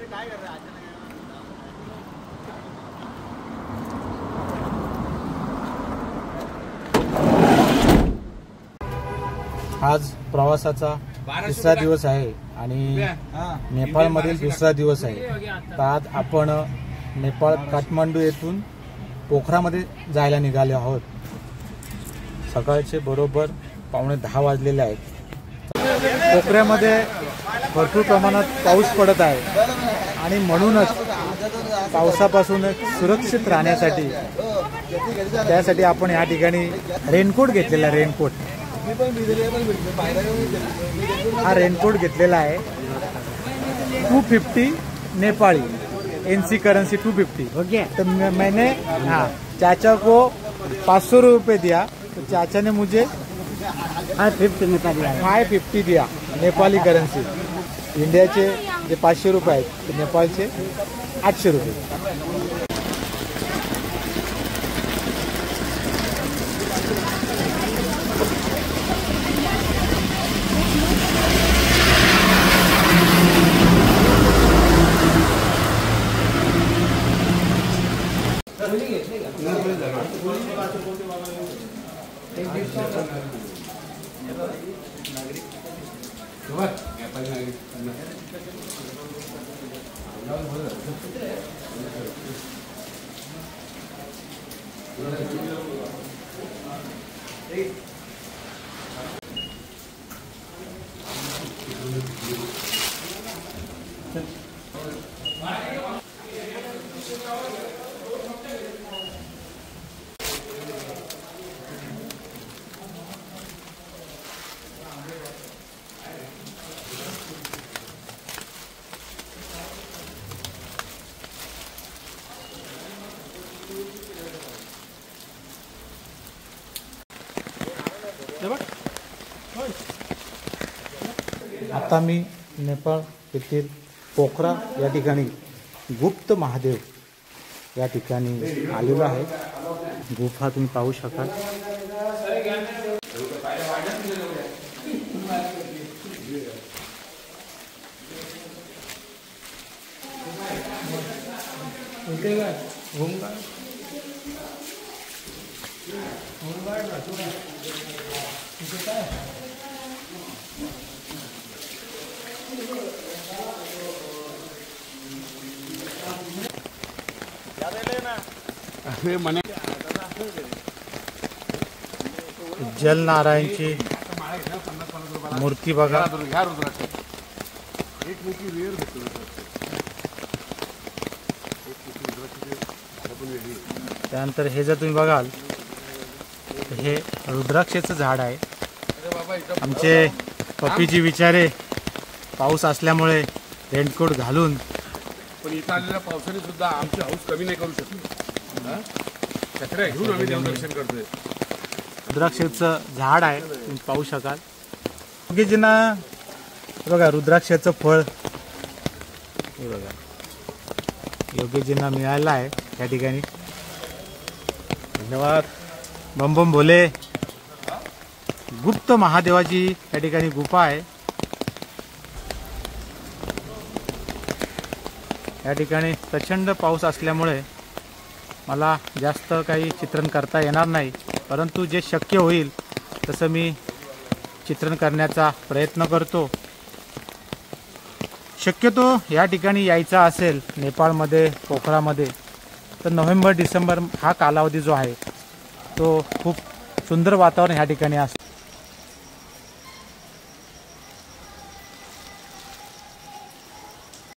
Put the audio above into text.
आज प्रवासाचा तिसरा दिवस आहे आणि नेपाळमधील दुसरा दिवस आहे। तर आज आपण नेपाळ काठमांडू येथून पोखरामध्ये जायला निघाले आहोत। सकाळचे बरोबर 9:15 वाजलेले आहेत। पोखऱ्यामध्ये भरपूर प्रमाणात पाऊस पडत आहे आणि म्हणूनच पावसापासून सुरक्षित राहण्यासाठी त्यासाठी आपण या ठिकाणी रेनकोट घेतलेला आहे। रेनकोट हा रेनकोट घेतलेला आहे 250 नेपाली एनसी करेंसी 250। ओके, तो मैंने चाचा को 500 रुपये दिया, तो चाचा ने मुझे 550 दिया नेपाली करेंसी। इंडियाचे जे 500 रुपये आहेत ते नेपाळचे 800 रुपये। आता मी नेपाळ येथील पोखरा या ठिकाणी गुप्त महादेव या ठिकाणी आलेलो आहे। गुफा तुम्ही पाहू शकाल। जलनारायणची मूर्ती बघा। त्यानंतर हे जर तुम्ही बघाल हे रुद्राक्षाचं झाड आहे। आमचे पप्पीजी विचारे पाऊस असल्यामुळे रेनकोट घालून पण इथं आलेल्या पावसाने सुद्धा आमची हौस कमी नाही करू शकली। कचरा घेऊन आम्ही देवदर्शन करतोय। रुद्राक्षाचं झाड आहे तुम्ही पाहू शकाल। योगीजींना बघा रुद्राक्षाचं फळ हे बघा योगीजींना मिळालं आहे या ठिकाणी। धन्यवाद। बम बम भोले। गुप्त महादेवाची या ठिकाणी गुफा आहे। या ठिकाणी प्रचंड पाऊस असल्यामुळे मला जास्त काही चित्रण करता येणार नाही, परंतु जे शक्य होईल तसं मी चित्रण करण्याचा प्रयत्न करतो। शक्यतो या ठिकाणी यायचा असेल नेपाळमध्ये पोखरामध्ये तर नोव्हेंबर डिसेंबर हा कालावधी जो आहे तो खूप सुंदर वातावरण ह्या ठिकाणी असतं।